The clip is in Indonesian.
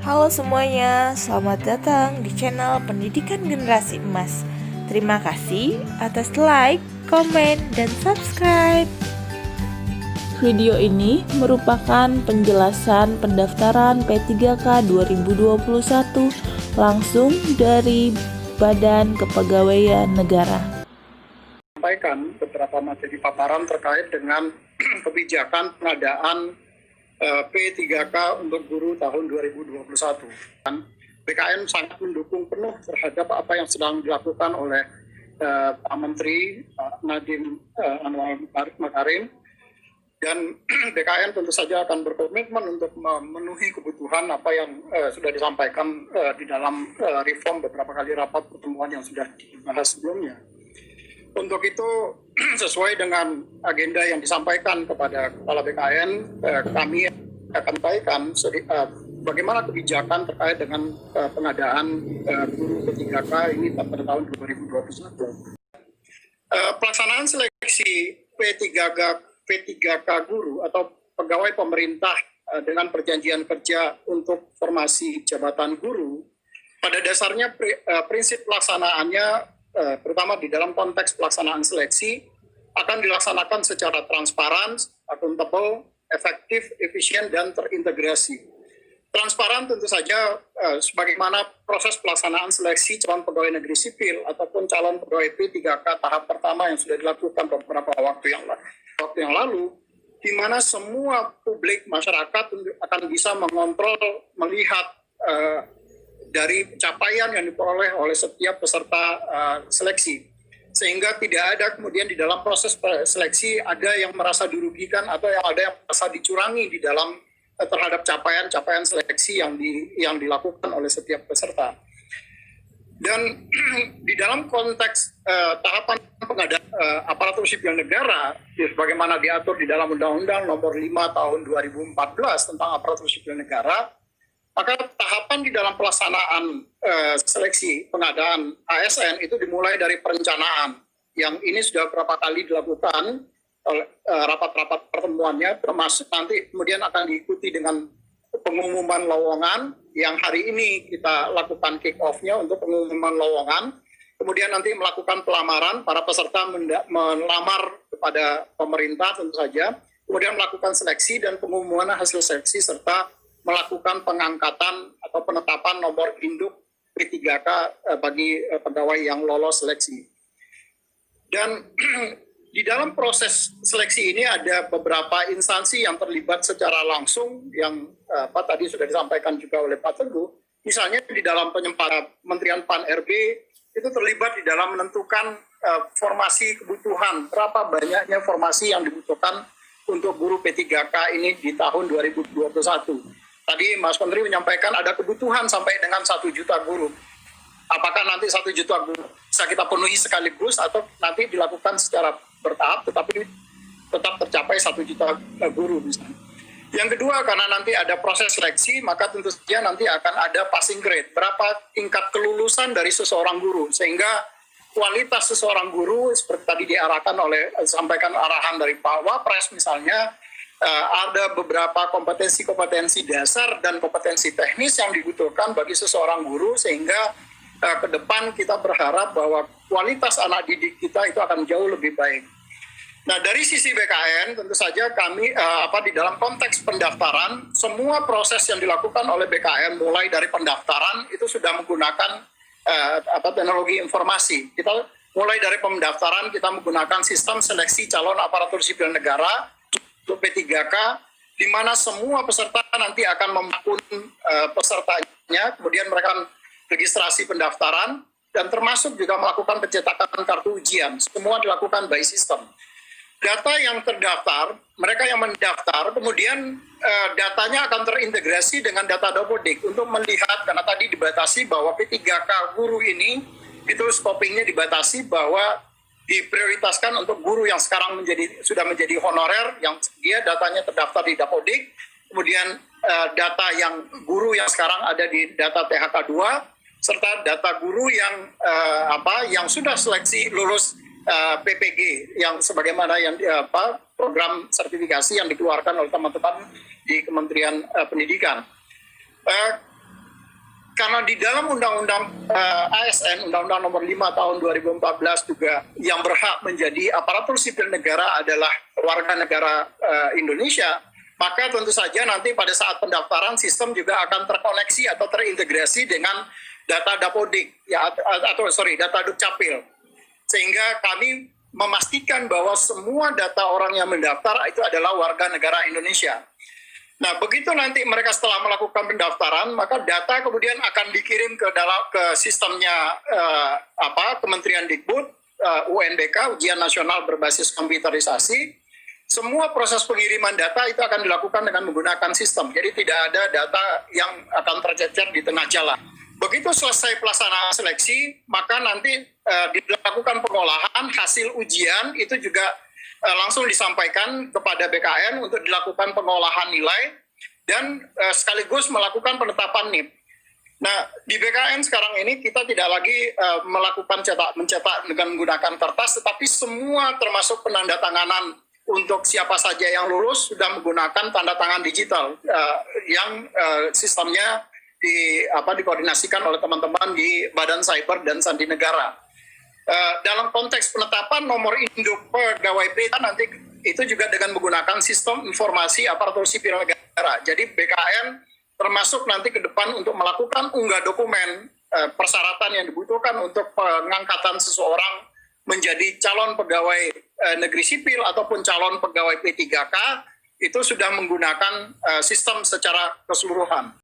Halo semuanya, selamat datang di channel Pendidikan Generasi Emas. Terima kasih atas like, komen, dan subscribe. Video ini merupakan penjelasan pendaftaran P3K 2021 langsung dari Badan Kepegawaian Negara. Sampaikan beberapa materi paparan terkait dengan kebijakan pengadaan P3K untuk guru tahun 2021. BKN sangat mendukung penuh terhadap apa yang sedang dilakukan oleh Pak Menteri Nadiem Anwar Makarim, dan BKN tentu saja akan berkomitmen untuk memenuhi kebutuhan apa yang sudah disampaikan di dalam reform beberapa kali rapat pertemuan yang sudah dibahas sebelumnya. Untuk itu, sesuai dengan agenda yang disampaikan kepada Kepala BKN, kami akan sampaikan bagaimana kebijakan terkait dengan pengadaan guru P3K ini pada tahun 2021. Pelaksanaan seleksi P3K guru atau pegawai pemerintah dengan perjanjian kerja untuk formasi jabatan guru, pada dasarnya prinsip pelaksanaannya terutama di dalam konteks pelaksanaan seleksi akan dilaksanakan secara transparan, akuntabel, efektif, efisien, dan terintegrasi. Transparan tentu saja sebagaimana proses pelaksanaan seleksi calon pegawai negeri sipil ataupun calon pegawai P3K tahap pertama yang sudah dilakukan beberapa waktu yang lalu, di mana semua publik masyarakat akan bisa mengontrol, melihat dari capaian yang diperoleh oleh setiap peserta seleksi, sehingga tidak ada kemudian di dalam proses seleksi ada yang merasa dirugikan atau ada yang merasa dicurangi di dalam terhadap capaian seleksi yang dilakukan oleh setiap peserta. Dan di dalam konteks tahapan pengadaan aparatur sipil negara, sebagaimana diatur di dalam Undang-Undang Nomor 5 Tahun 2014 tentang aparatur sipil negara, maka tahapan di dalam pelaksanaan seleksi pengadaan ASN itu dimulai dari perencanaan, yang ini sudah beberapa kali dilakukan oleh rapat-rapat pertemuannya, termasuk nanti kemudian akan diikuti dengan pengumuman lowongan yang hari ini kita lakukan kick-off-nya untuk pengumuman lowongan, kemudian nanti melakukan pelamaran, para peserta melamar kepada pemerintah tentu saja, kemudian melakukan seleksi dan pengumuman hasil seleksi serta melakukan pengangkatan atau penetapan nomor induk P3K bagi pegawai yang lolos seleksi. Dan di dalam proses seleksi ini ada beberapa instansi yang terlibat secara langsung yang tadi sudah disampaikan juga oleh Pak Teguh. Misalnya di dalam Kementerian Pan-RB itu terlibat di dalam menentukan formasi kebutuhan, berapa banyaknya formasi yang dibutuhkan untuk guru P3K ini di tahun 2021. Tadi Mas Menteri menyampaikan ada kebutuhan sampai dengan 1 juta guru. Apakah nanti 1 juta guru bisa kita penuhi sekaligus atau nanti dilakukan secara bertahap tetapi tetap tercapai 1 juta guru misalnya. Yang kedua, karena nanti ada proses seleksi, maka tentu saja nanti akan ada passing grade. Berapa tingkat kelulusan dari seseorang guru, sehingga kualitas seseorang guru seperti tadi diarahkan oleh, sampaikan arahan dari Pak Wapres misalnya, ada beberapa kompetensi-kompetensi dasar dan kompetensi teknis yang dibutuhkan bagi seseorang guru, sehingga ke depan kita berharap bahwa kualitas anak didik kita itu akan jauh lebih baik. Nah, dari sisi BKN tentu saja kami di dalam konteks pendaftaran, semua proses yang dilakukan oleh BKN mulai dari pendaftaran itu sudah menggunakan teknologi informasi. Kita mulai dari pendaftaran kita menggunakan sistem seleksi calon aparatur sipil negara untuk P3K, di mana semua peserta nanti akan memakun pesertanya, kemudian mereka registrasi pendaftaran, dan termasuk juga melakukan pencetakan kartu ujian. Semua dilakukan by system. Data yang terdaftar, mereka yang mendaftar, kemudian datanya akan terintegrasi dengan data Dapodik untuk melihat, karena tadi dibatasi bahwa P3K guru ini, itu scopingnya dibatasi bahwa diprioritaskan untuk guru yang sekarang sudah menjadi honorer, yang dia datanya terdaftar di Dapodik, kemudian data yang guru yang sekarang ada di data THK 2, serta data guru yang sudah seleksi lulus PPG yang sebagaimana yang program sertifikasi yang dikeluarkan oleh teman-teman di Kementerian Pendidikan. Eh, karena di dalam Undang-Undang ASN, Undang-Undang Nomor 5 Tahun 2014 juga yang berhak menjadi aparatur sipil negara adalah warga negara Indonesia, maka tentu saja nanti pada saat pendaftaran sistem juga akan terkoneksi atau terintegrasi dengan data Dapodik data Dukcapil, sehingga kami memastikan bahwa semua data orang yang mendaftar itu adalah warga negara Indonesia. Nah, begitu nanti mereka setelah melakukan pendaftaran, maka data kemudian akan dikirim ke sistemnya Kementerian Dikbud, UNBK, Ujian Nasional Berbasis Komputerisasi. Semua proses pengiriman data itu akan dilakukan dengan menggunakan sistem. Jadi tidak ada data yang akan tercecer di tengah jalan. Begitu selesai pelaksanaan seleksi, maka nanti dilakukan pengolahan hasil ujian itu juga langsung disampaikan kepada BKN untuk dilakukan pengolahan nilai dan sekaligus melakukan penetapan NIP. Nah, di BKN sekarang ini kita tidak lagi melakukan mencetak dengan menggunakan kertas, tetapi semua termasuk penandatanganan untuk siapa saja yang lulus sudah menggunakan tanda tangan digital yang sistemnya dikoordinasikan oleh teman-teman di Badan Cyber dan Sandi Negara. Dalam konteks penetapan nomor induk pegawai BK nanti itu juga dengan menggunakan sistem informasi aparatur sipil negara. Jadi BKN termasuk nanti ke depan untuk melakukan unggah dokumen persyaratan yang dibutuhkan untuk pengangkatan seseorang menjadi calon pegawai negeri sipil ataupun calon pegawai P3K itu sudah menggunakan sistem secara keseluruhan.